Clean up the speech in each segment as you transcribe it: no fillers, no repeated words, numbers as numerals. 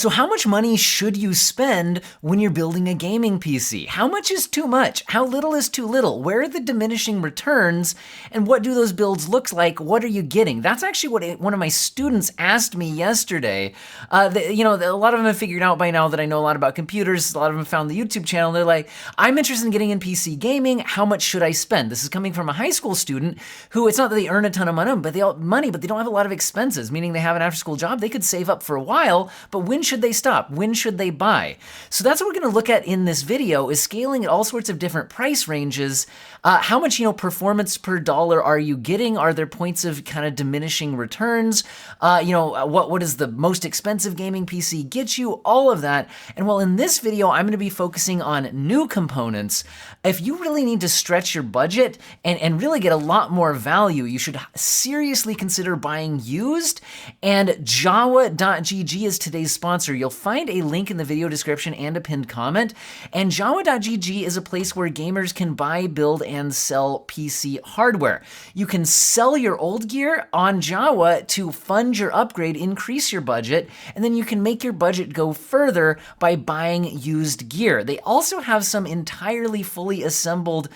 So how much money should you spend when you're building a gaming PC? How much is too much? How little is too little? Where are the diminishing returns? And what do those builds look like? What are you getting? That's actually what one of my students asked me yesterday. A lot of them have figured out by now that I know a lot about computers. A lot of them found the YouTube channel. They're like, I'm interested in getting in PC gaming. How much should I spend? This is coming from a high school student who, it's not that they earn a ton of money, but they don't have a lot of expenses, meaning they have an after-school job. They could save up for a while, but when should they stop? When should they buy? So that's what we're going to look at in this video, is scaling at all sorts of different price ranges. How much, performance per dollar are you getting? Are there points of kind of diminishing returns? What does the most expensive gaming PC get you? All of that. And well, in this video, I'm going to be focusing on new components. If you really need to stretch your budget and really get a lot more value, you should seriously consider buying used. And Jawa.gg is today's sponsor. You'll find a link in the video description and a pinned comment. And Jawa.gg is a place where gamers can buy, build, and sell PC hardware. You can sell your old gear on Jawa to fund your upgrade, increase your budget, and then you can make your budget go further by buying used gear. They also have some entirely fully assembled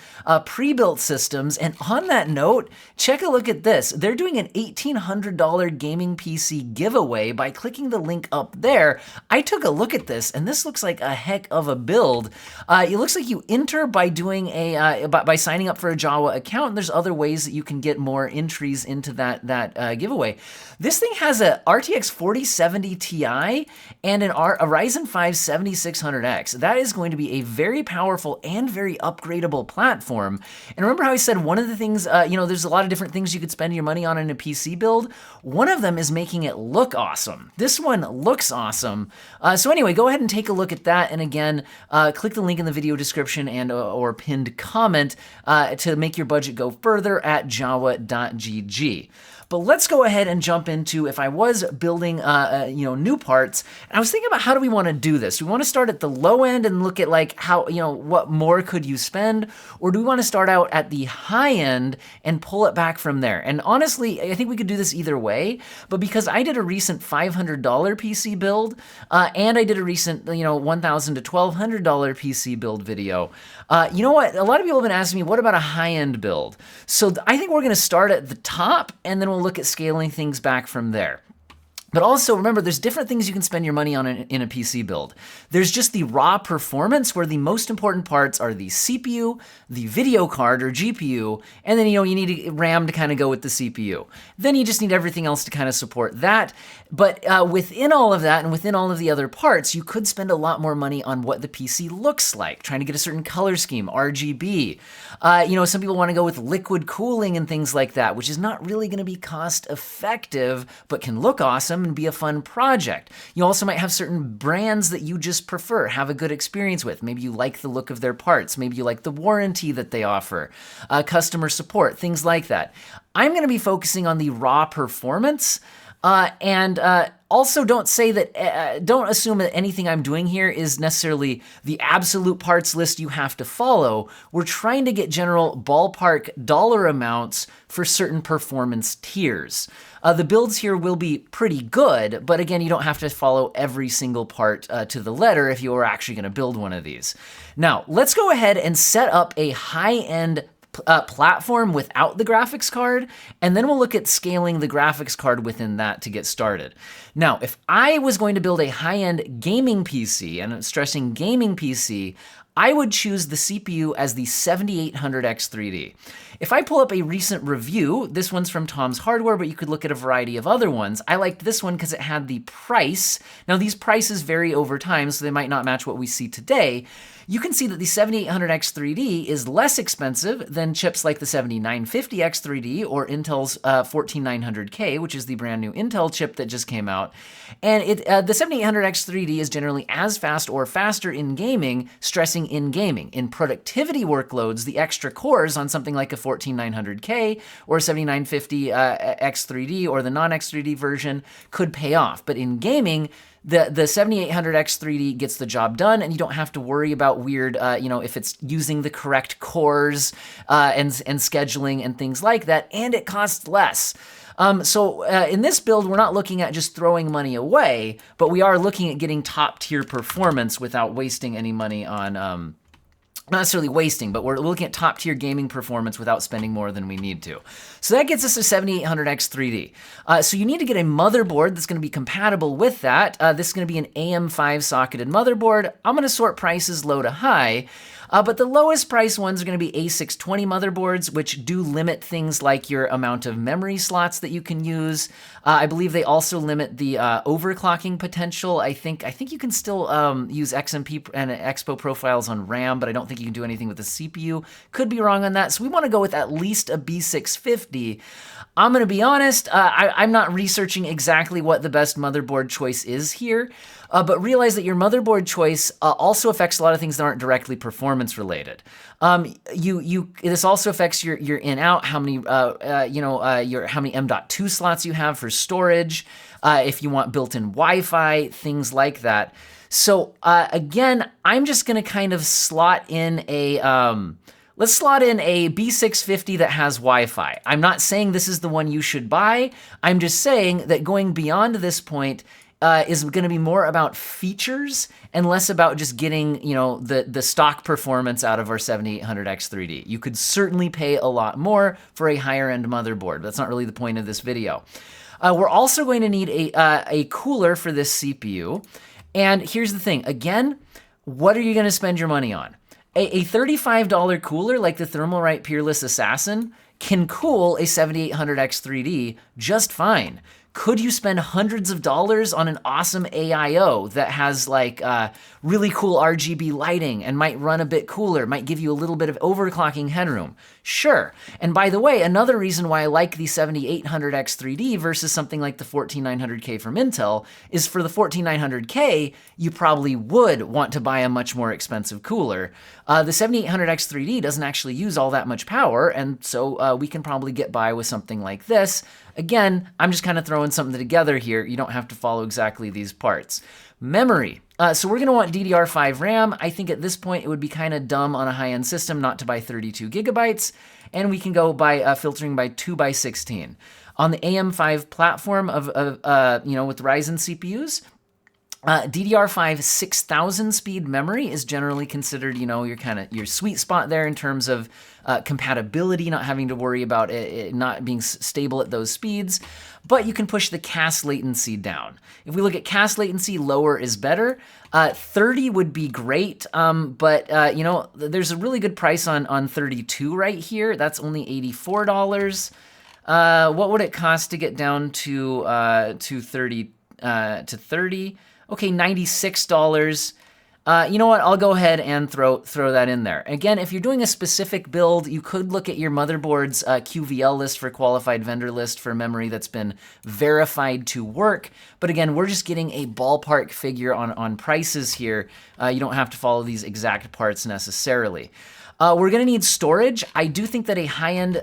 pre-built systems. And on that note, check a look at this. They're doing an $1,800 gaming PC giveaway by clicking the link up there. I took a look at this, and this looks like a heck of a build. It looks like you enter by doing by signing up for a Jawa account. And there's other ways that you can get more entries into that giveaway. This thing has a RTX 4070 Ti and a Ryzen 5 7600X. That is going to be a very powerful and very upgradable platform. And remember how I said one of the things, there's a lot of different things you could spend your money on in a PC build. One of them is making it look awesome. This one looks awesome. So anyway, go ahead and take a look at that. And again, click the link in the video description and or pinned comment to make your budget go further at Jawa.gg. But let's go ahead and jump into, if I was building, new parts, and I was thinking about how do we want to do this? Do we want to start at the low end and look at like how, what more could you spend? Or do we want to start out at the high end and pull it back from there? And honestly, I think we could do this either way, but because I did a recent $500 PC build, and I did a recent, $1,000 to $1,200 PC build video, you know what? A lot of people have been asking me, what about a high-end build? So I think we're going to start at the top, and then we'll look at scaling things back from there. But also remember, there's different things you can spend your money on in a PC build. There's just the raw performance, where the most important parts are the CPU, the video card or GPU, and then you need RAM to kind of go with the CPU. Then you just need everything else to kind of support that. But within all of that and within all of the other parts, you could spend a lot more money on what the PC looks like, trying to get a certain color scheme, RGB. Some people want to go with liquid cooling and things like that, which is not really going to be cost effective, but can look awesome and be a fun project. You also might have certain brands that you just prefer, have a good experience with. Maybe you like the look of their parts. Maybe you like the warranty that they offer, customer support, things like that. I'm going to be focusing on the raw performance. Also, don't assume that anything I'm doing here is necessarily the absolute parts list you have to follow. We're trying to get general ballpark dollar amounts for certain performance tiers. The builds here will be pretty good, but again, you don't have to follow every single part to the letter if you are actually going to build one of these. Now, let's go ahead and set up a high-end platform without the graphics card, and then we'll look at scaling the graphics card within that to get started. Now, if I was going to build a high-end gaming PC, and I'm stressing gaming PC, I would choose the CPU as the 7800X3D. If I pull up a recent review, this one's from Tom's Hardware, but you could look at a variety of other ones. I liked this one because it had the price. Now, these prices vary over time, so they might not match what we see today. You can see that the 7800X3D is less expensive than chips like the 7950X3D or Intel's 14900K, which is the brand new Intel chip that just came out. And the 7800X3D is generally as fast or faster in gaming, stressing in gaming. In productivity workloads, the extra cores on something like a 14900K or 7950X3D or the non-X3D version could pay off. But in gaming, the 7800X3D gets the job done, and you don't have to worry about weird, if it's using the correct cores and scheduling and things like that, and it costs less. In this build, we're not looking at just throwing money away, but we are looking at getting top tier performance without wasting any money on, not necessarily wasting, but we're looking at top tier gaming performance without spending more than we need to. So that gets us a 7800X 3D. So you need to get a motherboard that's gonna be compatible with that. This is gonna be an AM5 socketed motherboard. I'm gonna sort prices low to high. But the lowest price ones are gonna be A620 motherboards, which do limit things like your amount of memory slots that you can use. I believe they also limit the overclocking potential. I think you can still use XMP and Expo profiles on RAM, but I don't think you can do anything with the CPU. Could be wrong on that. So we wanna go with at least a B650. I'm gonna be honest, I'm not researching exactly what the best motherboard choice is here. But realize that your motherboard choice also affects a lot of things that aren't directly performance related. This also affects your in-out, how many how many M.2 slots you have for storage, if you want built-in Wi-Fi, things like that. So again, I'm just gonna kind of slot in a let's slot in a B650 that has Wi-Fi. I'm not saying this is the one you should buy. I'm just saying that going beyond this point is going to be more about features and less about just getting, the stock performance out of our 7800X 3D. You could certainly pay a lot more for a higher end motherboard. That's not really the point of this video. We're also going to need a cooler for this CPU. And here's the thing, again, what are you going to spend your money on? A $35 cooler like the Thermalright Peerless Assassin can cool a 7800X 3D just fine. Could you spend hundreds of dollars on an awesome AIO that has like really cool RGB lighting and might run a bit cooler, might give you a little bit of overclocking headroom? Sure. And by the way, another reason why I like the 7800X 3D versus something like the 14900K from Intel is for the 14900K, you probably would want to buy a much more expensive cooler. The 7800X 3D doesn't actually use all that much power, and so we can probably get by with something like this. Again, I'm just kind of throwing something together here. You don't have to follow exactly these parts. Memory. So we're gonna want DDR5 RAM. I think at this point it would be kind of dumb on a high-end system not to buy 32 gigabytes, and we can go by filtering by 2x16. On the AM5 platform with Ryzen CPUs, DDR5 6000 speed memory is generally considered, your sweet spot there in terms of compatibility, not having to worry about it not being stable at those speeds, but you can push the CAS latency down. If we look at CAS latency, lower is better. 30 would be great, but there's a really good price on 32 right here. That's only $84. What would it cost to get down to 30? Okay, $96. You know what, I'll go ahead and throw that in there. Again, if you're doing a specific build, you could look at your motherboard's QVL list for qualified vendor list for memory that's been verified to work. But again, we're just getting a ballpark figure on prices here. You don't have to follow these exact parts necessarily. We're gonna need storage. I do think that a high-end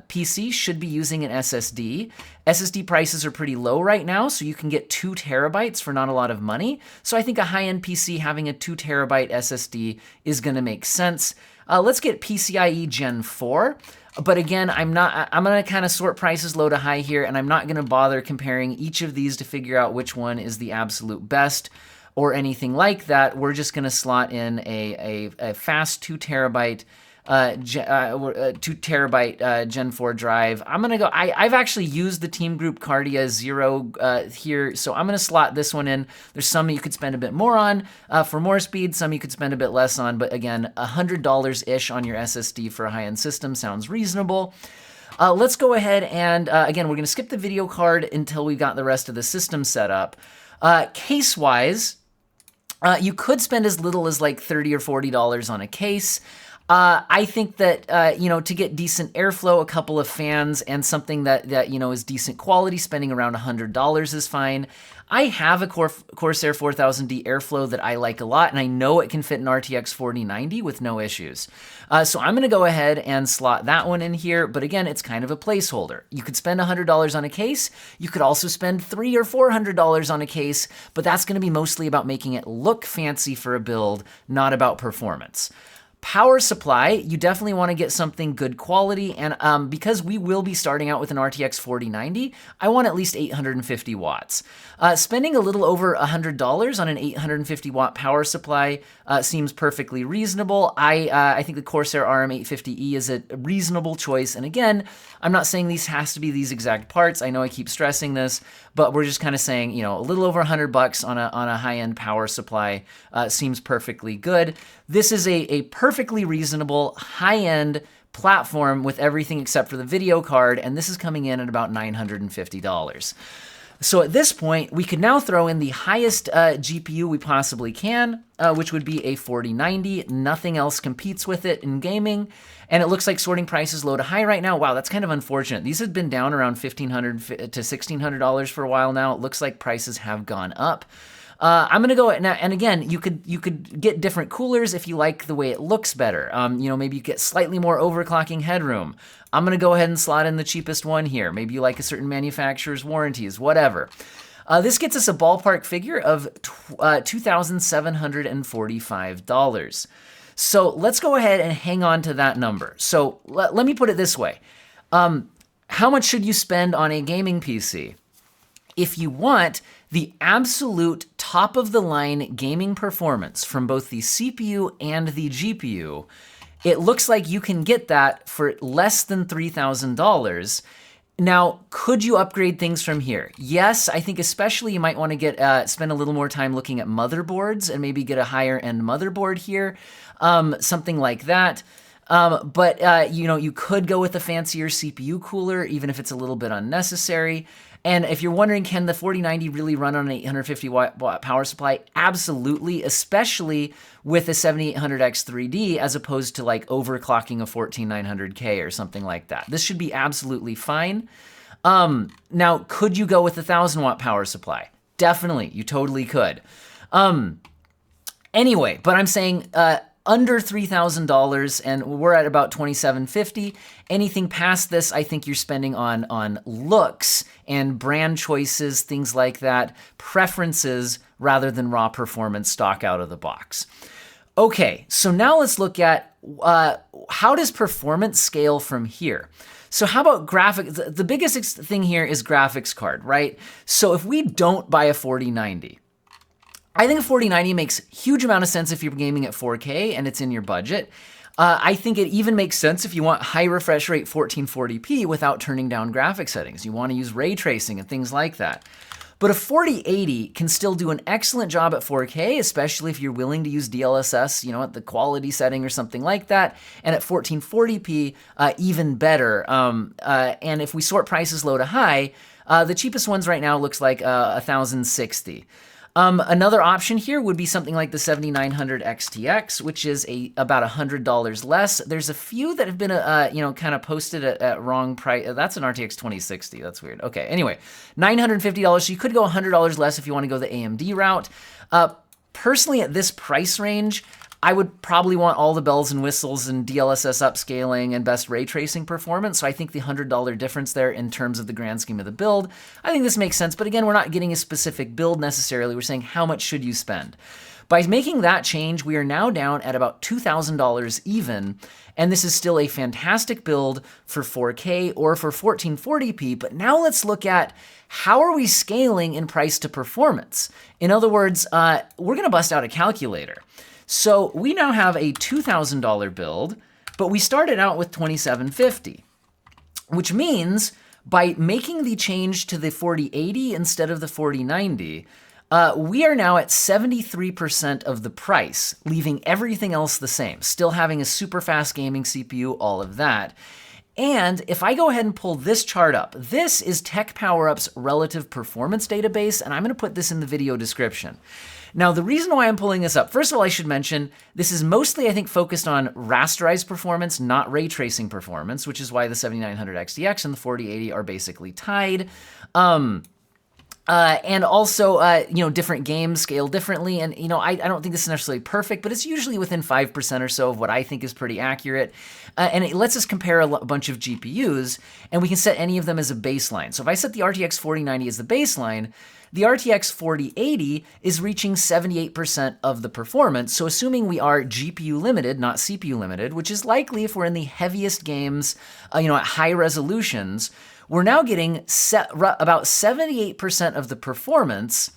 PC should be using an SSD. SSD prices are pretty low right now, so you can get 2 terabytes for not a lot of money. So I think a high-end PC having a 2 terabyte SSD is gonna make sense. Let's get PCIe Gen 4. But again, I'm gonna kind of sort prices low to high here, and I'm not gonna bother comparing each of these to figure out which one is the absolute best or anything like that. We're just gonna slot in a fast 2 terabyte Gen 4 drive. I'm gonna go, I've actually used the Team Group Cardia Zero here, so I'm gonna slot this one in. There's some you could spend a bit more on for more speed, some you could spend a bit less on, but again, $100-ish on your SSD for a high-end system sounds reasonable. Let's go ahead and, again, we're gonna skip the video card until we've got the rest of the system set up. Case-wise, you could spend as little as like $30 or $40 on a case. I think that, to get decent airflow, a couple of fans, and something that is decent quality, spending around $100 is fine. I have a Corsair 4000D airflow that I like a lot, and I know it can fit an RTX 4090 with no issues. So I'm gonna go ahead and slot that one in here, but again, it's kind of a placeholder. You could spend $100 on a case. You could also spend $300 or $400 on a case, but that's gonna be mostly about making it look fancy for a build, not about performance. Power supply, you definitely want to get something good quality, and because we will be starting out with an RTX 4090, I want at least 850 watts. Spending a little over $100 on an 850 watt power supply seems perfectly reasonable. I think the Corsair RM850E is a reasonable choice, and again, I'm not saying these has to be these exact parts. I know I keep stressing this, but we're just kind of saying, you know, a little over $100 on a high-end power supply seems perfectly good. This is a perfectly reasonable high-end platform with everything except for the video card, and this is coming in at about $950. So at this point, we could now throw in the highest GPU we possibly can, which would be a 4090. Nothing else competes with it in gaming. And it looks like sorting price is low to high right now. Wow, that's kind of unfortunate. These have been down around $1,500 to $1,600 for a while now. It looks like prices have gone up. I'm gonna go now, and again, you could get different coolers if you like the way it looks better. You know, maybe you get slightly more overclocking headroom. I'm gonna go ahead and slot in the cheapest one here. Maybe you like a certain manufacturer's warranties, whatever. This gets us a ballpark figure of $2,745. So let's go ahead and hang on to that number. So let me put it this way. How much should you spend on a gaming PC? If you want the absolute top of the line gaming performance from both the CPU and the GPU, it looks like you can get that for less than $3,000. Now, could you upgrade things from here? Yes, I think especially you might want to spend a little more time looking at motherboards and maybe get a higher end motherboard here, something like that. But you know, you could go with a fancier CPU cooler, even if it's a little bit unnecessary. And if you're wondering, can the 4090 really run on an 850 watt power supply? Absolutely, especially with a 7800X 3D as opposed to like overclocking a 14900K or something like that. This should be absolutely fine. Now, could you go with a 1000 watt power supply? Definitely, you totally could. Anyway, but I'm saying under $3,000, and we're at about $2,750. Anything past this, I think you're spending on looks and brand choices, things like that, preferences rather than raw performance stock out of the box. Okay, so now let's look at how does performance scale from here? So how about graphics? The biggest thing here is graphics card, right? So if we don't buy a 4090, I think a 4090 makes huge amount of sense if you're gaming at 4K and it's in your budget. I think it even makes sense if you want high refresh rate 1440p without turning down graphic settings. You want to use ray tracing and things like that. But a 4080 can still do an excellent job at 4K, especially if you're willing to use DLSS, you know, at the quality setting or something like that. And at 1440p, even better. And if we sort prices low to high, the cheapest ones right now looks like 1060. Another option here would be something like the 7900 XTX, which is about $100 less. There's a few that have been, you know, kind of posted at wrong price. That's an RTX 2060. That's weird. Okay, anyway, $950. So you could go $100 less if you want to go the AMD route. Personally, at this price range, I would probably want all the bells and whistles and DLSS upscaling and best ray tracing performance. So I think the $100 difference there in terms of the grand scheme of the build, I think this makes sense. But again, we're not getting a specific build necessarily. We're saying how much should you spend? By making that change, we are now down at about $2,000 even. And this is still a fantastic build for 4K or for 1440p. But now let's look at how are we scaling in price to performance? In other words, we're going to bust out a calculator. So we now have a $2,000 build, but we started out with $2,750, which means by making the change to the 4080 instead of the 4090, we are now at 73% of the price, leaving everything else the same, still having a super fast gaming CPU, all of that. And if I go ahead and pull this chart up, this is TechPowerUp's relative performance database, and I'm going to put this in the video description. Now, the reason why I'm pulling this up, first of all, I should mention, this is mostly, I think, focused on rasterized performance, not ray tracing performance, which is why the 7900 XTX and the 4080 are basically tied. And also, different games scale differently. And, I don't think this is necessarily perfect, but it's usually within 5% or so of what I think is pretty accurate. And it lets us compare a bunch of GPUs, and we can set any of them as a baseline. So if I set the RTX 4090 as the baseline, the RTX 4080 is reaching 78% of the performance. So assuming we are GPU limited, not CPU limited, which is likely if we're in the heaviest games, at high resolutions, we're now getting about 78% of the performance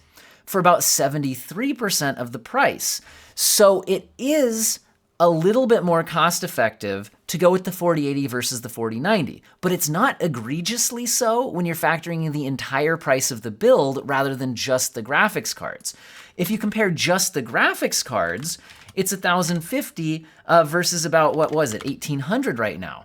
for about 73% of the price. So it is a little bit more cost effective to go with the 4080 versus the 4090, but it's not egregiously so when you're factoring in the entire price of the build rather than just the graphics cards. If you compare just the graphics cards, it's $1,050 versus about, what was it, $1,800 right now.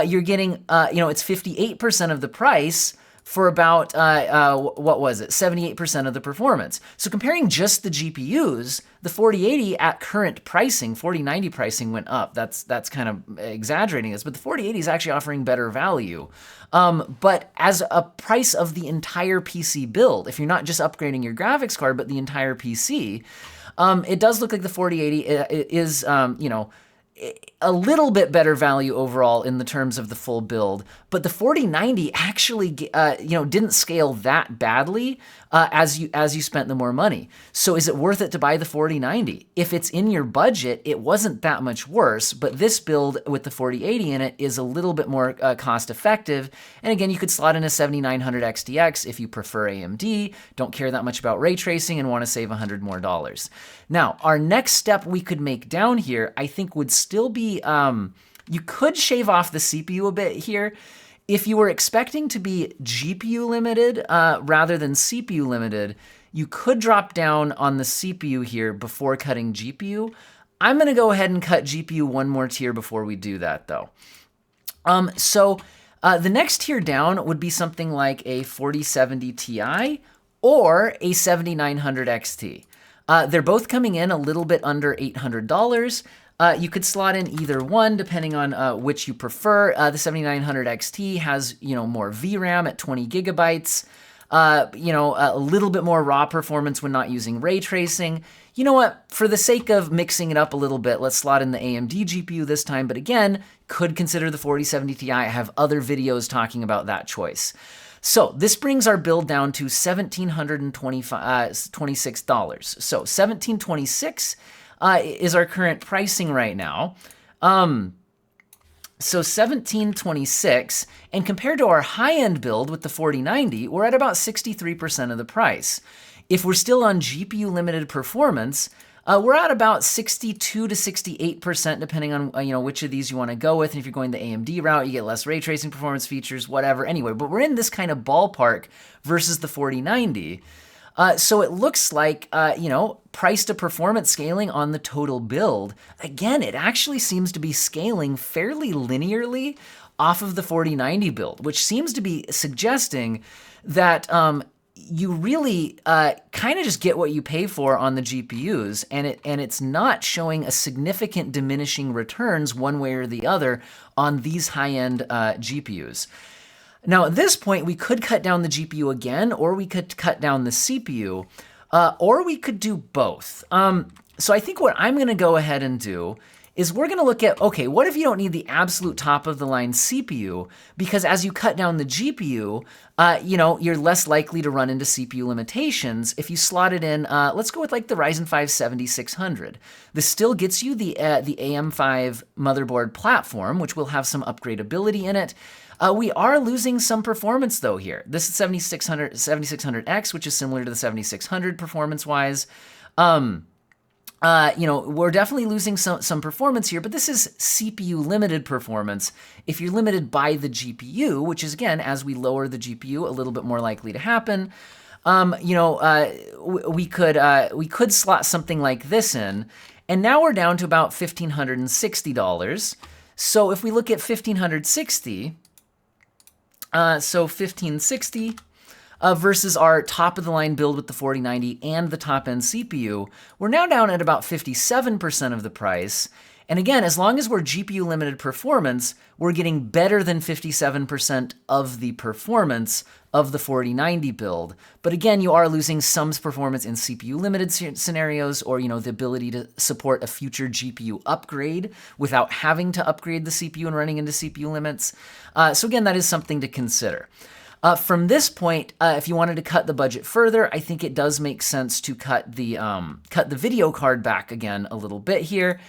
You're getting, it's 58% of the price for about, 78% of the performance. So comparing just the GPUs, the 4080 at current pricing, 4090 pricing went up. That's kind of exaggerating this, but the 4080 is actually offering better value. But as a price of the entire PC build, if you're not just upgrading your graphics card, but the entire PC, it does look like the 4080 is, a little bit better value overall in the terms of the full build, but the 4090 actually, didn't scale that badly as you spent the more money. So is it worth it to buy the 4090? If it's in your budget, it wasn't that much worse, but this build with the 4080 in it is a little bit more cost effective. And again, you could slot in a 7900 XTX if you prefer AMD, don't care that much about ray tracing, and want to save $100 more. Now, our next step we could make down here, I think would still be, you could shave off the CPU a bit here. If you were expecting to be GPU limited rather than CPU limited, you could drop down on the CPU here before cutting GPU. I'm gonna go ahead and cut GPU one more tier before we do that though. The next tier down would be something like a 4070 Ti or a 7900 XT. They're both coming in a little bit under $800. You could slot in either one depending on which you prefer. The 7900 XT has, more VRAM at 20 gigabytes, a little bit more raw performance when not using ray tracing. You know what? For the sake of mixing it up a little bit, let's slot in the AMD GPU this time, but again, could consider the 4070 Ti. I have other videos talking about that choice. So this brings our build down to $1,726. So $1,726 is our current pricing right now. So $1,726, and compared to our high-end build with the 4090, we're at about 63% of the price. If we're still on GPU limited performance, we're at about 62 to 68%, depending on which of these you want to go with. And if you're going the AMD route, you get less ray tracing performance features, whatever. Anyway, but we're in this kind of ballpark versus the 4090. So it looks like, price to performance scaling on the total build. Again, it actually seems to be scaling fairly linearly off of the 4090 build, which seems to be suggesting that you really kind of just get what you pay for on the GPUs, and it's not showing a significant diminishing returns one way or the other on these high-end GPUs. Now, at this point, we could cut down the GPU again, or we could cut down the CPU, or we could do both. So I think what I'm gonna go ahead and do is we're gonna look at, okay, what if you don't need the absolute top of the line CPU? Because as you cut down the GPU, you're less likely to run into CPU limitations if you slot it in, let's go with like the Ryzen 5 7600. This still gets you the AM5 motherboard platform, which will have some upgradability in it. We are losing some performance though here. This is 7600X, which is similar to the 7600 performance-wise. We're definitely losing some performance here, but this is CPU limited performance. If you're limited by the GPU, which is again, as we lower the GPU, a little bit more likely to happen, we could slot something like this in, and now we're down to about $1,560. So if we look at 1,560, so 1,560 versus our top of the line build with the 4090 and the top end CPU, we're now down at about 57% of the price. And again, as long as we're GPU limited performance, we're getting better than 57% of the performance of the 4090 build. But again, you are losing some performance in CPU limited scenarios, or the ability to support a future GPU upgrade without having to upgrade the CPU and running into CPU limits. So again, that is something to consider. From this point, if you wanted to cut the budget further, I think it does make sense to cut the video card back again a little bit here.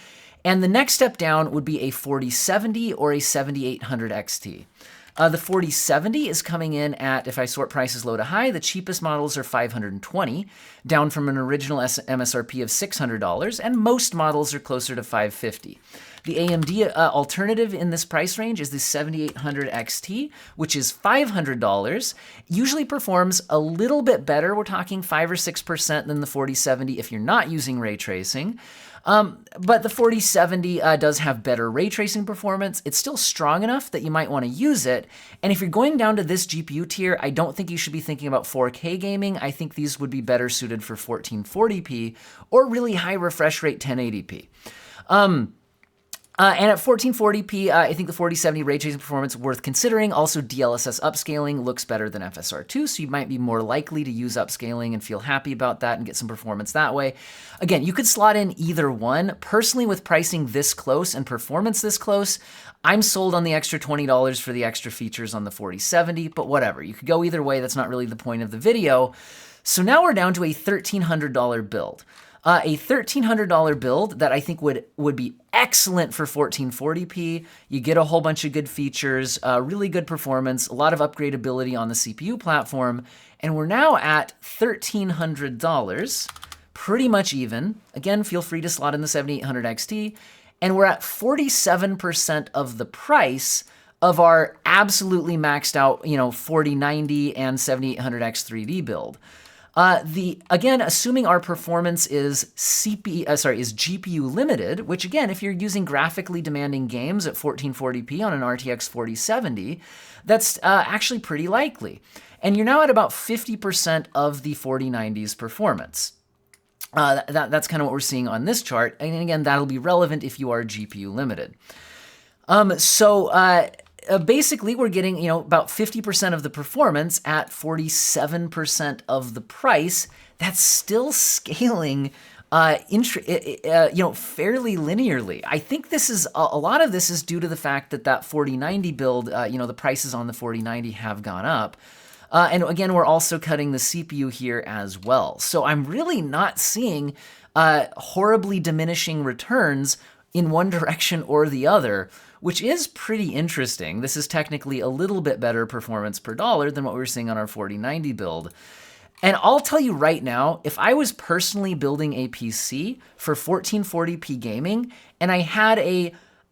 And the next step down would be a 4070 or a 7800 XT. The 4070 is coming in at, if I sort prices low to high, the cheapest models are $520, down from an original MSRP of $600, and most models are closer to $550. The AMD alternative in this price range is the 7800 XT, which is $500. Usually performs a little bit better. We're talking 5 or 6% than the 4070 if you're not using ray tracing. But the 4070 does have better ray tracing performance. It's still strong enough that you might want to use it. And if you're going down to this GPU tier, I don't think you should be thinking about 4K gaming. I think these would be better suited for 1440p or really high refresh rate 1080p. And at 1440p, I think the 4070 ray tracing performance worth considering. Also, DLSS upscaling looks better than FSR2, so you might be more likely to use upscaling and feel happy about that and get some performance that way. Again, you could slot in either one. Personally, with pricing this close and performance this close, I'm sold on the extra $20 for the extra features on the 4070, but whatever. You could go either way. That's not really the point of the video. So now we're down to a $1,300 build. A $1,300 build that I think would be excellent for 1440p. You get a whole bunch of good features, really good performance, a lot of upgradability on the CPU platform, and we're now at $1,300, pretty much even. Again, feel free to slot in the 7800 XT, and we're at 47% of the price of our absolutely maxed out, 4090 and 7800 X3D build. Again, assuming our performance is GPU limited, which again, if you're using graphically demanding games at 1440p on an RTX 4070, that's actually pretty likely. And you're now at about 50% of the 4090's performance. That's kind of what we're seeing on this chart. And again, that'll be relevant if you are GPU limited. Basically, we're getting about 50% of the performance at 47% of the price. That's still scaling, fairly linearly. I think this is a lot of this is due to the fact that 4090 build, the prices on the 4090 have gone up. And again, we're also cutting the CPU here as well. So I'm really not seeing horribly diminishing returns in one direction or the other, which is pretty interesting. This is technically a little bit better performance per dollar than what we were seeing on our 4090 build. And I'll tell you right now, if I was personally building a PC for 1440p gaming and I had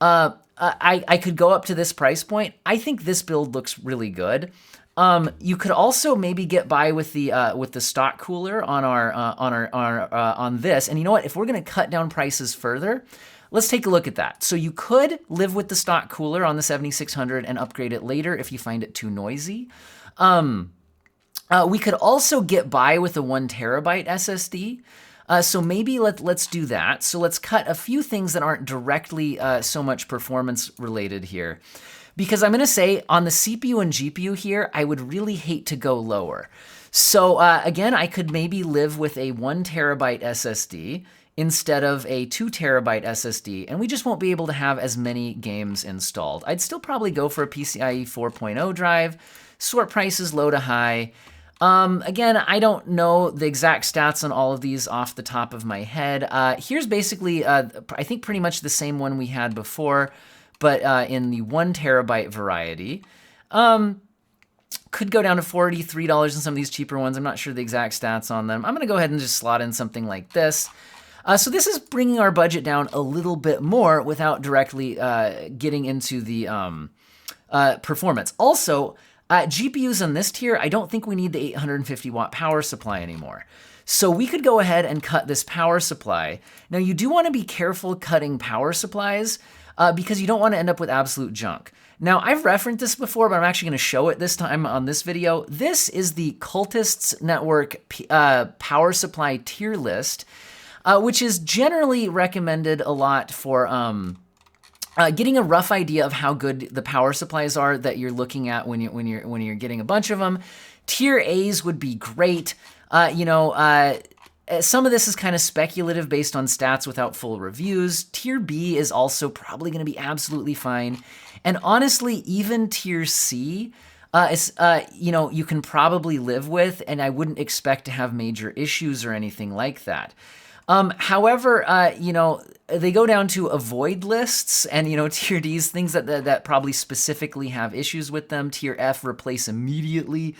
I could go up to this price point, I think this build looks really good. You could also maybe get by with the stock cooler on this. And you know what? If we're going to cut down prices further, let's take a look at that. So you could live with the stock cooler on the 7600 and upgrade it later if you find it too noisy. We could also get by with a 1 terabyte SSD. So maybe let's do that. So let's cut a few things that aren't directly so much performance related here. Because I'm going to say on the CPU and GPU here, I would really hate to go lower. So again, I could maybe live with a 1 terabyte SSD instead of a 2 terabyte SSD, and we just won't be able to have as many games installed. I'd still probably go for a PCIe 4.0 drive, sort prices low to high. Again, I don't know the exact stats on all of these off the top of my head. Here's basically, I think pretty much the same one we had before, but in the 1 terabyte variety. Could go down to $43 in some of these cheaper ones. I'm not sure the exact stats on them. I'm gonna go ahead and just slot in something like this. So this is bringing our budget down a little bit more without directly getting into the performance. Also, GPUs on this tier, I don't think we need the 850 watt power supply anymore. So we could go ahead and cut this power supply. Now you do want to be careful cutting power supplies because you don't want to end up with absolute junk. Now I've referenced this before, but I'm actually going to show it this time on this video. This is the Cultists Network power supply tier list. Which is generally recommended a lot for getting a rough idea of how good the power supplies are that you're looking at when you're getting a bunch of them. Tier A's would be great. Some of this is kind of speculative based on stats without full reviews. Tier B is also probably going to be absolutely fine. And honestly, even Tier C, you can probably live with, and I wouldn't expect to have major issues or anything like that. However, they go down to avoid lists and, Tier D's, things that probably specifically have issues with them. Tier F, replace immediately.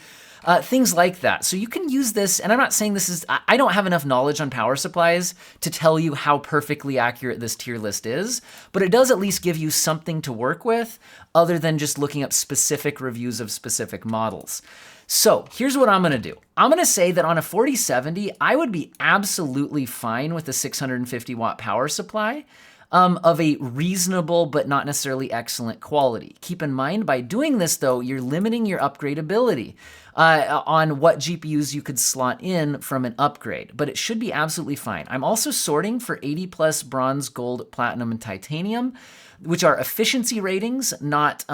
Things like that. So you can use this, and I'm not saying this is, I don't have enough knowledge on power supplies to tell you how perfectly accurate this tier list is, but it does at least give you something to work with other than just looking up specific reviews of specific models. So here's what I'm gonna do. I'm gonna say that on a 4070, I would be absolutely fine with a 650 watt power supply. Of a reasonable but not necessarily excellent quality. Keep in mind, by doing this though, you're limiting your upgradability on what GPUs you could slot in from an upgrade, but it should be absolutely fine. I'm also sorting for 80 plus bronze, gold, platinum, and titanium, which are efficiency ratings, not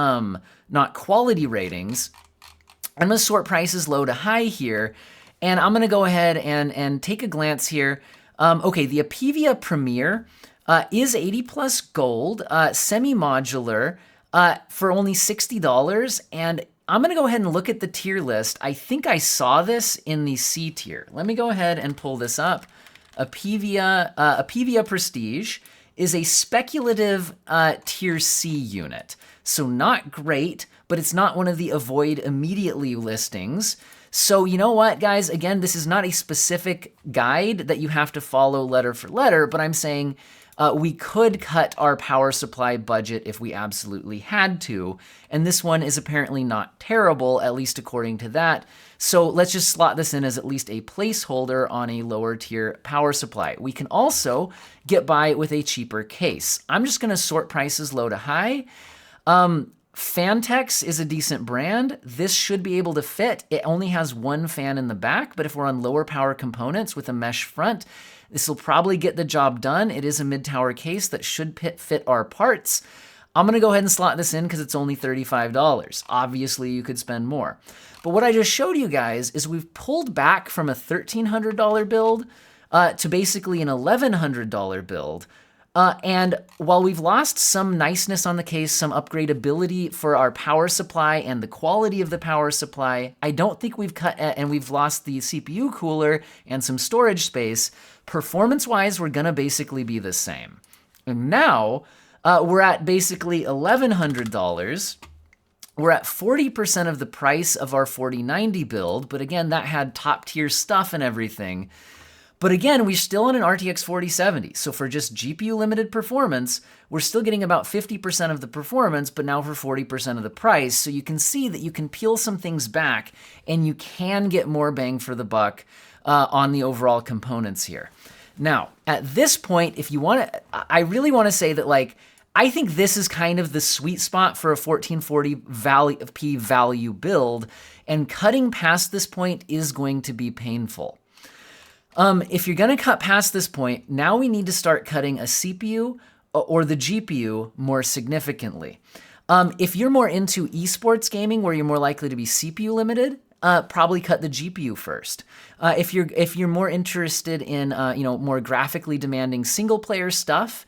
quality ratings. I'm gonna sort prices low to high here, and I'm gonna go ahead and take a glance here. Okay, the Apevia Premier is 80 plus gold, semi-modular, for only $60. And I'm gonna go ahead and look at the tier list. I think I saw this in the C tier. Let me go ahead and pull this up. Apevia Prestige is a speculative tier C unit. So not great, but it's not one of the avoid immediately listings. So you know what, guys? Again, this is not a specific guide that you have to follow letter for letter, but I'm saying we could cut our power supply budget if we absolutely had to, and this one is apparently not terrible, at least according to that. So let's just slot this in as at least a placeholder on a lower tier power supply. We can also get by with a cheaper case. I'm just gonna sort prices low to high. Fantex is a decent brand. This should be able to fit. It only has one fan in the back, but if we're on lower power components with a mesh front, this will probably get the job done. It is a mid-tower case that should fit our parts. I'm gonna go ahead and slot this in because it's only $35. Obviously, you could spend more. But what I just showed you guys is we've pulled back from a $1,300 build to basically an $1,100 build. And while we've lost some niceness on the case, some upgradability for our power supply and the quality of the power supply, I don't think we've cut, and we've lost the CPU cooler and some storage space. Performance-wise, we're gonna basically be the same. And now, we're at basically $1,100. We're at 40% of the price of our 4090 build, but again, that had top tier stuff and everything. But again, we're still on an RTX 4070, so for just GPU limited performance, we're still getting about 50% of the performance, but now for 40% of the price. So you can see that you can peel some things back and you can get more bang for the buck on the overall components here. Now, at this point, if you want to, I really want to say that I think this is kind of the sweet spot for a 1440p value build, and cutting past this point is going to be painful. If you're gonna cut past this point, now we need to start cutting a CPU or the GPU more significantly. If you're more into esports gaming, where you're more likely to be CPU limited, probably cut the GPU first. If you're more interested in more graphically demanding single player stuff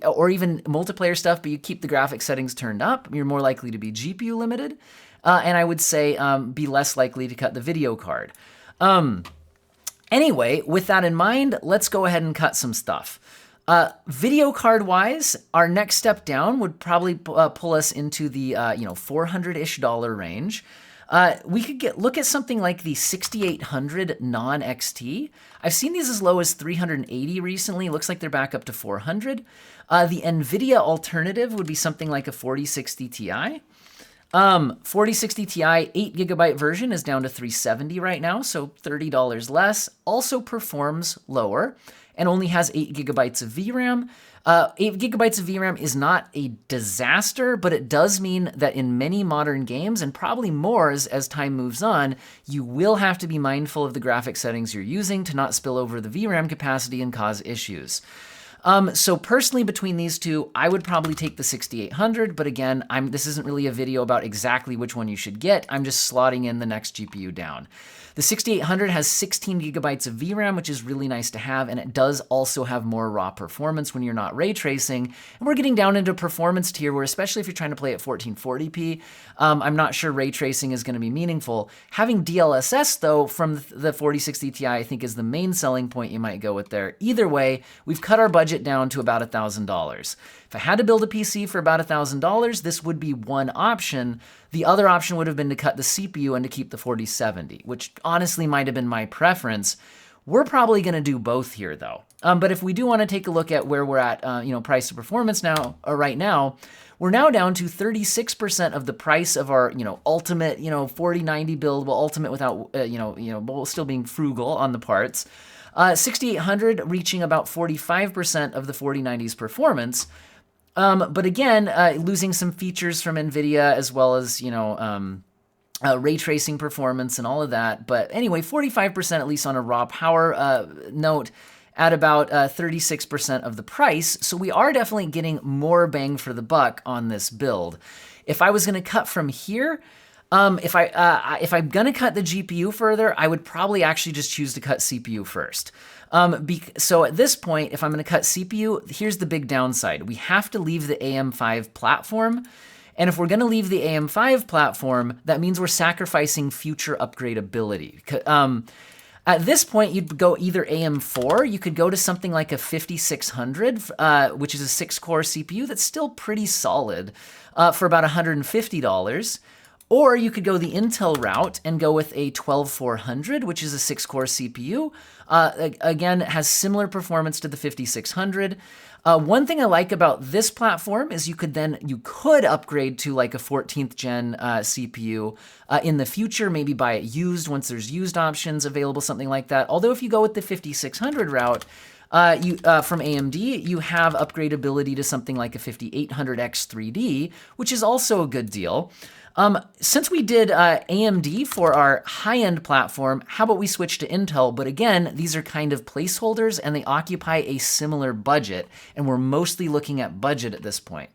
or even multiplayer stuff, but you keep the graphic settings turned up, you're more likely to be GPU limited. And I would say be less likely to cut the video card. Anyway, with that in mind, let's go ahead and cut some stuff. Video card wise, our next step down would probably pull us into the $400-ish range. We could look at something like the 6800 non-XT. I've seen these as low as 380 recently. Looks like they're back up to 400. The NVIDIA alternative would be something like a 4060 Ti. 4060 Ti 8GB version is down to $370 right now, so $30 less. Also performs lower and only has 8GB of VRAM. 8GB of VRAM is not a disaster, but it does mean that in many modern games, and probably more as time moves on, you will have to be mindful of the graphic settings you're using to not spill over the VRAM capacity and cause issues. So personally, between these two, I would probably take the 6800, but again, this isn't really a video about exactly which one you should get. I'm just slotting in the next GPU down. The 6800 has 16 gigabytes of VRAM, which is really nice to have, and it does also have more raw performance when you're not ray tracing. And we're getting down into performance tier where, especially if you're trying to play at 1440p, I'm not sure ray tracing is going to be meaningful. Having DLSS, though, from the 4060 Ti, I think is the main selling point you might go with there. Either way, we've cut our budget down to about $1,000. If I had to build a PC for about $1,000, this would be one option. The other option would have been to cut the CPU and to keep the 4070, which honestly might have been my preference. We're probably going to do both here, though. But if we do want to take a look at where we're at, price to performance now, right now, we're now down to 36% of the price of our, ultimate, 4090 build. Well, ultimate without, but still being frugal on the parts. 6800 reaching about 45% of the 4090's performance. But again, losing some features from NVIDIA as well as, ray tracing performance and all of that. But anyway, 45% at least on a raw power note at about 36% of the price. So we are definitely getting more bang for the buck on this build. If I was going to cut from here, if I'm gonna cut the GPU further, I would probably actually just choose to cut CPU first. So at this point, if I'm gonna cut CPU, here's the big downside. We have to leave the AM5 platform. And if we're gonna leave the AM5 platform, that means we're sacrificing future upgradability. At this point, you'd go either AM4, you could go to something like a 5600, which is a 6-core CPU that's still pretty solid for about $150. Or you could go the Intel route and go with a 12400, which is a 6-core CPU. Again, it has similar performance to the 5600. One thing I like about this platform is you could upgrade to like a 14th gen CPU in the future, maybe buy it used once there's used options available, something like that. Although if you go with the 5600 route, from AMD, you have upgradability to something like a 5800X 3D, which is also a good deal. Since we did AMD for our high-end platform, how about we switch to Intel? But again, these are kind of placeholders and they occupy a similar budget, and we're mostly looking at budget at this point.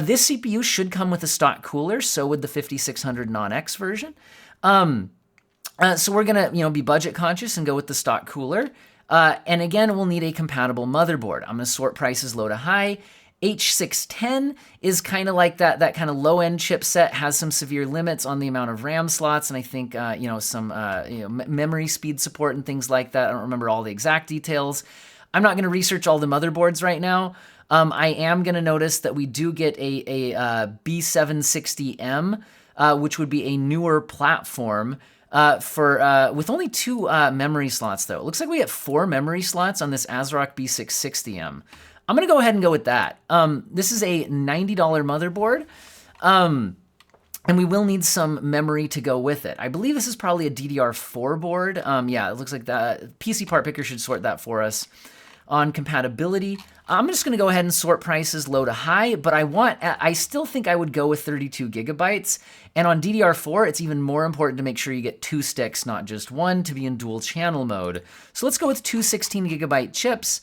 This CPU should come with a stock cooler, so would the 5600 Non-X version. So we're gonna, be budget conscious and go with the stock cooler. And again, we'll need a compatible motherboard. I'm gonna sort prices low to high. H610 is kind of like that kind of low-end chipset, has some severe limits on the amount of RAM slots, and I think some memory speed support and things like that. I don't remember all the exact details. I'm not going to research all the motherboards right now. I am going to notice that we do get a B760M, which would be a newer platform with only 2 memory slots, though. It looks like we get 4 memory slots on this ASRock B660M. I'm gonna go ahead and go with that. This is a $90 motherboard, and we will need some memory to go with it. I believe this is probably a DDR4 board. Yeah, it looks like that. PC Part Picker should sort that for us. On compatibility, I'm just gonna go ahead and sort prices low to high, but I still think I would go with 32 gigabytes. And on DDR4, it's even more important to make sure you get 2 sticks, not just 1, to be in dual channel mode. So let's go with 2 16 gigabyte chips.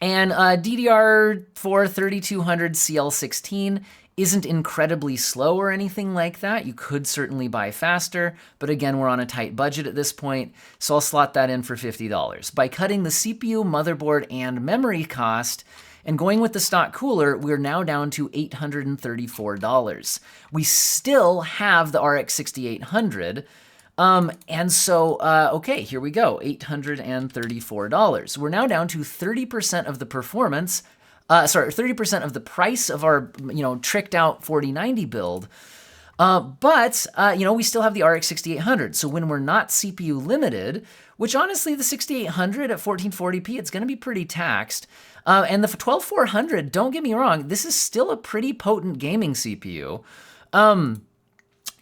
And DDR4 3200 CL16 isn't incredibly slow or anything like that. You could certainly buy faster, but again, we're on a tight budget at this point, so I'll slot that in for $50. By cutting the CPU, motherboard, and memory cost, and going with the stock cooler, we're now down to $834. We still have the RX 6800, and so, okay, here we go, $834. We're now down to 30% of the performance, 30% of the price of our, tricked out 4090 build. But we still have the RX 6800. So when we're not CPU limited, which honestly, the 6800 at 1440p, it's going to be pretty taxed. And the 12400, don't get me wrong, this is still a pretty potent gaming CPU.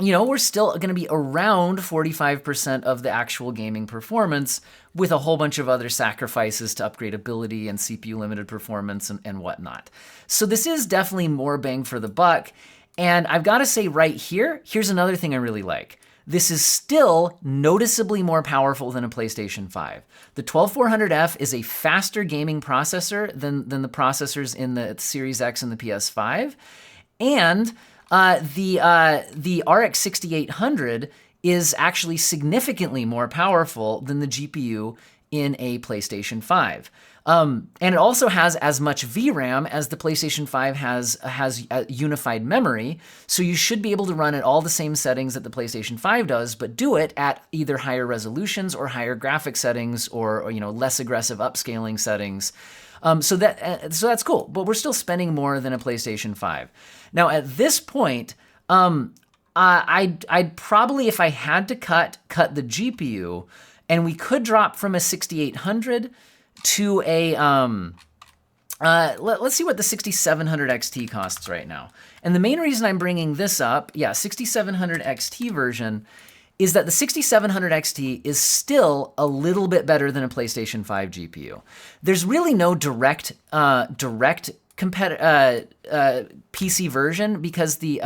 We're still going to be around 45% of the actual gaming performance with a whole bunch of other sacrifices to upgradability and CPU limited performance and whatnot. So this is definitely more bang for the buck. And I've got to say right here, here's another thing I really like. this is still noticeably more powerful than a PlayStation 5. The 12400F is a faster gaming processor than the processors in the Series X and the PS5. And the RX 6800 is actually significantly more powerful than the GPU in a PlayStation 5. And it also has as much VRAM as the PlayStation 5 has unified memory, so you should be able to run at all the same settings that the PlayStation 5 does, but do it at either higher resolutions or higher graphic settings or less aggressive upscaling settings. So that's cool, but we're still spending more than a PlayStation 5. Now at this point, I'd probably, if I had to cut the GPU, and we could drop from a 6800 to a, let's see what the 6700 XT costs right now. And the main reason I'm bringing this up, 6700 XT version, is that the 6700 XT is still a little bit better than a PlayStation 5 GPU. There's really no direct PC version because the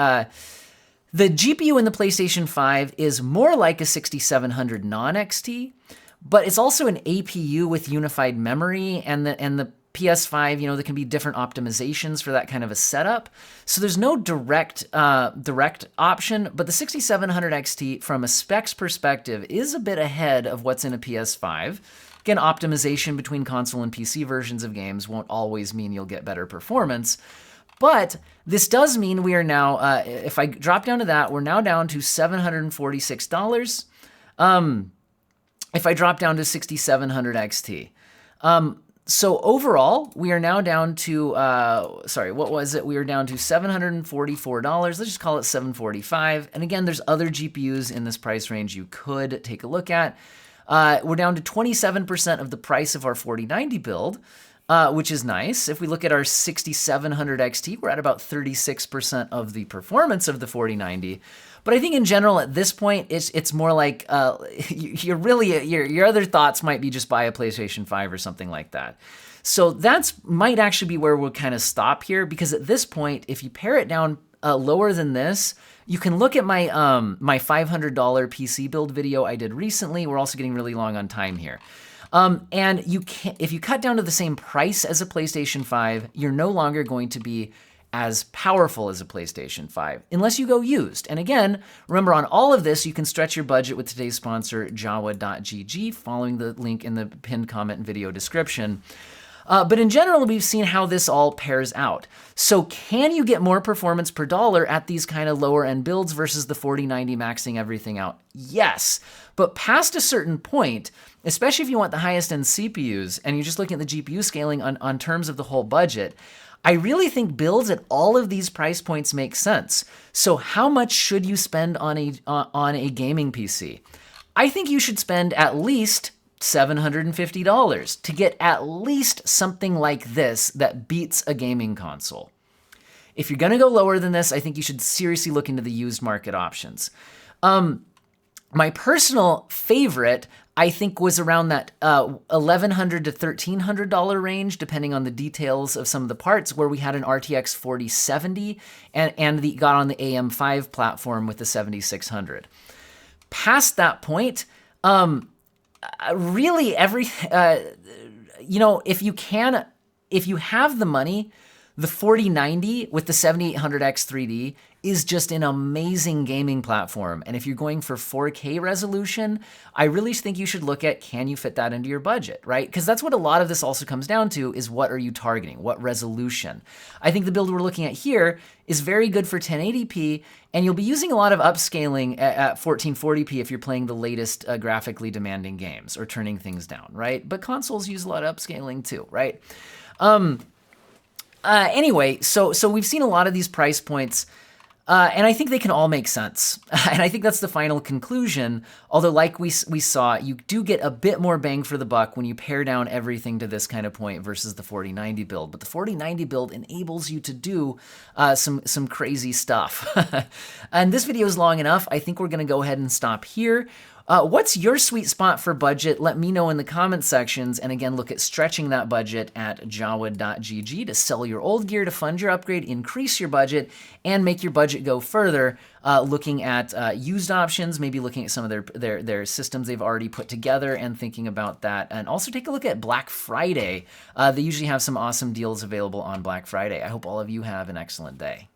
GPU in the PlayStation 5 is more like a 6700 non-XT, but it's also an APU with unified memory, and the PS5, there can be different optimizations for that kind of a setup. So there's no direct option, but the 6700 XT from a specs perspective is a bit ahead of what's in a PS5. Again, optimization between console and PC versions of games won't always mean you'll get better performance. But this does mean we are now, if I drop down to that, we're now down to $746. If I drop down to 6700 XT. So overall, we are now down to, what was it? We are down to $744. Let's just call it $745. And again, there's other GPUs in this price range you could take a look at. We're down to 27% of the price of our 4090 build, which is nice. If we look at our 6700 XT, we're at about 36% of the performance of the 4090. But I think in general, at this point, it's more like your other thoughts might be just buy a PlayStation 5 or something like that. So might actually be where we'll kind of stop here, because at this point, if you pare it down lower than this, you can look at my my $500 PC build video I did recently. We're also getting really long on time here. And if you cut down to the same price as a PlayStation 5, you're no longer going to be as powerful as a PlayStation 5, unless you go used. And again, remember on all of this, you can stretch your budget with today's sponsor, Jawa.gg, following the link in the pinned comment and video description. But in general, we've seen how this all pairs out. So can you get more performance per dollar at these kind of lower end builds versus the 4090 maxing everything out? Yes, but past a certain point, especially if you want the highest end CPUs and you're just looking at the GPU scaling on terms of the whole budget, I really think builds at all of these price points make sense. So how much should you spend on a gaming PC? I think you should spend at least $750 to get at least something like this that beats a gaming console. If you're gonna go lower than this, I think you should seriously look into the used market options. My personal favorite, I think, was around that $1,100 to $1,300 range, depending on the details of some of the parts, where we had an RTX 4070 and got on the AM5 platform with the 7600. Past that point, really if you have the money, the 4090 with the 7800X 3D is just an amazing gaming platform. And if you're going for 4K resolution, I really think you should look at, can you fit that into your budget, right? Because that's what a lot of this also comes down to, is what are you targeting? What resolution? I think the build we're looking at here is very good for 1080p, and you'll be using a lot of upscaling at 1440p if you're playing the latest graphically demanding games or turning things down, right? But consoles use a lot of upscaling too, right? Anyway, so we've seen a lot of these price points, and I think they can all make sense. And I think that's the final conclusion, although like we saw, you do get a bit more bang for the buck when you pare down everything to this kind of point versus the 4090 build. But the 4090 build enables you to do some crazy stuff. And this video is long enough. I think we're gonna go ahead and stop here. What's your sweet spot for budget? Let me know in the comment sections. And again, look at stretching that budget at Jawood.gg to sell your old gear to fund your upgrade, increase your budget, and make your budget go further. Looking at used options, maybe looking at some of their systems they've already put together and thinking about that. And also take a look at Black Friday. They usually have some awesome deals available on Black Friday. I hope all of you have an excellent day.